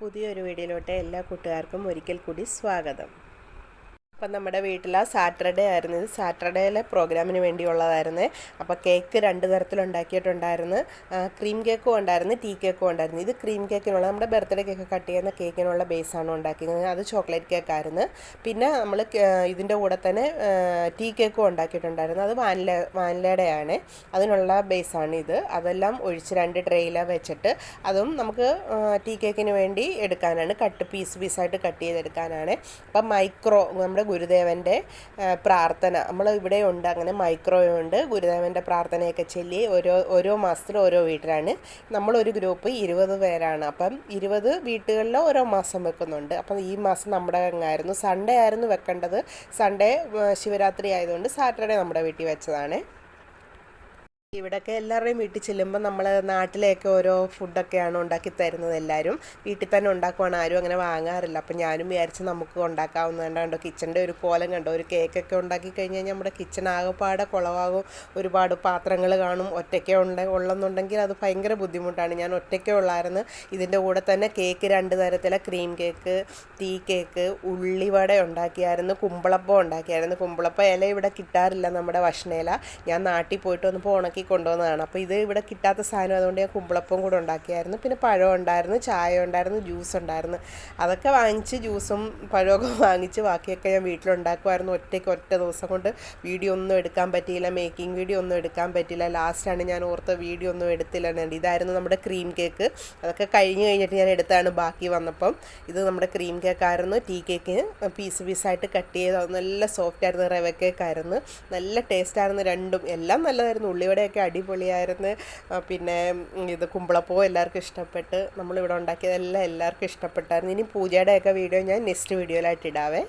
പുതിയൊരു വീഡിയോയിലോട്ട് എല്ലാ കൂട്ടുകാർക്കും ഒരിക്കൽ കൂടി സ്വാഗതം. അപ്പം നമ്മുടെ വീട്ടിൽ സാറ്റർഡേ ആയിരുന്നു, ഇത് സാറ്റർഡേയിലെ പ്രോഗ്രാമിന് വേണ്ടിയുള്ളതായിരുന്നു. അപ്പോൾ കേക്ക് 2 തരത്തിലുണ്ടാക്കിയിട്ടുണ്ടായിരുന്നു. ക്രീം കേക്കും ഉണ്ടായിരുന്നു, ടീ കേക്കും ഉണ്ടായിരുന്നു. ഇത് ക്രീം കേക്കിനുള്ള നമ്മുടെ ബർത്ത്ഡേ കേക്ക് കട്ട് ചെയ്യുന്ന കേക്കിനുള്ള ബേസാണ് ഉണ്ടാക്കിയത്. അത് ചോക്ലേറ്റ് കേക്കായിരുന്നു. പിന്നെ നമ്മൾ ഇതിൻ്റെ കൂടെ തന്നെ ടീ കേക്കും ഉണ്ടാക്കിയിട്ടുണ്ടായിരുന്നു. അത് വാനിലയുടെയാണ്, അതിനുള്ള ബേസാണ് ഇത്. അതെല്ലാം ഒഴിച്ച് 2 ട്രേയിലാണ് വെച്ചിട്ട് അതും നമുക്ക് ടീ കേക്കിന് വേണ്ടി എടുക്കാനാണ്, പീസായിട്ട് കട്ട് ചെയ്തെടുക്കാനാണ്. അപ്പം നമ്മുടെ ഗുരുദേവൻ്റെ പ്രാർത്ഥന നമ്മൾ ഇവിടെ ഉണ്ട്, അങ്ങനെ മൈക്രോയുണ്ട്. ഗുരുദേവൻ്റെ പ്രാർത്ഥനയൊക്കെ ചൊല്ലി ഓരോ മാസത്തിൽ ഓരോ വീട്ടിലാണ്. നമ്മളൊരു ഗ്രൂപ്പ് 20 പേരാണ്. അപ്പം 20 വീട്ടുകളിൽ ഓരോ മാസം വെക്കുന്നുണ്ട്. അപ്പം ഈ മാസം നമ്മുടെ അങ്ങായിരുന്നു, സൺഡേ ആയിരുന്നു വെക്കേണ്ടത്. സൺഡേ ശിവരാത്രി ആയതുകൊണ്ട് സാറ്റർഡേ നമ്മുടെ വീട്ടിൽ വെച്ചതാണ്. ഇവിടെയൊക്കെ എല്ലാവരുടെയും വീട്ടിൽ ചെല്ലുമ്പോൾ നമ്മൾ നാട്ടിലെയൊക്കെ ഓരോ ഫുഡൊക്കെയാണ് ഉണ്ടാക്കി തരുന്നത്. എല്ലാവരും വീട്ടിൽ തന്നെ ഉണ്ടാക്കുവാണ്, ആരും അങ്ങനെ വാങ്ങാറില്ല. അപ്പം ഞാനും വിചാരിച്ച് നമുക്ക് ഉണ്ടാക്കാവുന്നതുകൊണ്ട് കണ്ടോ കിച്ചൻ്റെ ഒരു കോലം കണ്ടോ. ഒരു കേക്കൊക്കെ ഉണ്ടാക്കി കഴിഞ്ഞ് കഴിഞ്ഞാൽ നമ്മുടെ കിച്ചൺ ആകെപ്പാടെ കുളവാകും. ഒരുപാട് പാത്രങ്ങൾ കാണും. ഒറ്റയ്ക്ക് ഉള്ളെന്നുണ്ടെങ്കിൽ അത് ഭയങ്കര ബുദ്ധിമുട്ടാണ്. ഞാൻ ഒറ്റയ്ക്കേ ഉള്ളായിരുന്നു. ഇതിൻ്റെ കൂടെ തന്നെ കേക്ക് 2 തരത്തിലെ ക്രീം കേക്ക്, ടീ കേക്ക്, ഉള്ളിവട ഉണ്ടാക്കിയായിരുന്നു, കുമ്പളപ്പം ഉണ്ടാക്കിയായിരുന്നു. കുമ്പളപ്പം ഇല ഇവിടെ കിട്ടാറില്ല, നമ്മുടെ വഷ്ണയില. ഞാൻ നാട്ടിൽ പോയിട്ട് വന്നപ്പോൾ ഉണക്കി കൊണ്ടുവന്നതാണ്. അപ്പോൾ ഇത് ഇവിടെ കിട്ടാത്ത സാധനം, അതുകൊണ്ട് ഞാൻ കുമ്പളപ്പം കൂടെ ഉണ്ടാക്കിയായിരുന്നു. പിന്നെ പഴം ഉണ്ടായിരുന്നു, ചായ ഉണ്ടായിരുന്നു, ജ്യൂസ് ഉണ്ടായിരുന്നു. അതൊക്കെ വാങ്ങിച്ച് ജ്യൂസും പഴമൊക്കെ വാങ്ങിച്ച് ബാക്കിയൊക്കെ ഞാൻ വീട്ടിലുണ്ടാക്കുമായിരുന്നു. ഒറ്റ ദിവസം കൊണ്ട് വീഡിയോ ഒന്നും എടുക്കാൻ പറ്റിയില്ല, മേക്കിംഗ് വീഡിയോ ഒന്നും എടുക്കാൻ പറ്റില്ല. ലാസ്റ്റാണ് ഞാൻ ഓർത്ത വീഡിയോ ഒന്നും എടുത്തില്ല. ഇതായിരുന്നു നമ്മുടെ ക്രീം കേക്ക്. അതൊക്കെ കഴിഞ്ഞിട്ട് ഞാൻ എടുത്താണ് ബാക്കി വന്നപ്പം. ഇത് നമ്മുടെ ക്രീം കേക്കായിരുന്നു. ടീ കേക്കിന് പീസായിട്ട് കട്ട് ചെയ്ത് നല്ല സോഫ്റ്റ് ആയിരുന്നു. റവ കേക്കായിരുന്നു, നല്ല ടേസ്റ്റായിരുന്നു. രണ്ടും എല്ലാം നല്ലതായിരുന്നു. ഉള്ളിവടയൊക്കെ അടിപൊളിയായിരുന്നു. പിന്നെ ഇത് കുമ്പളപ്പവും എല്ലാവർക്കും ഇഷ്ടപ്പെട്ട്. നമ്മളിവിടെ ഉണ്ടാക്കിയതെല്ലാം എല്ലാവർക്കും ഇഷ്ടപ്പെട്ടായിരുന്നു. ഇനി പൂജയുടെയൊക്കെ വീഡിയോ ഞാൻ നെക്സ്റ്റ് വീഡിയോയിലായിട്ട് ഇടാവേ.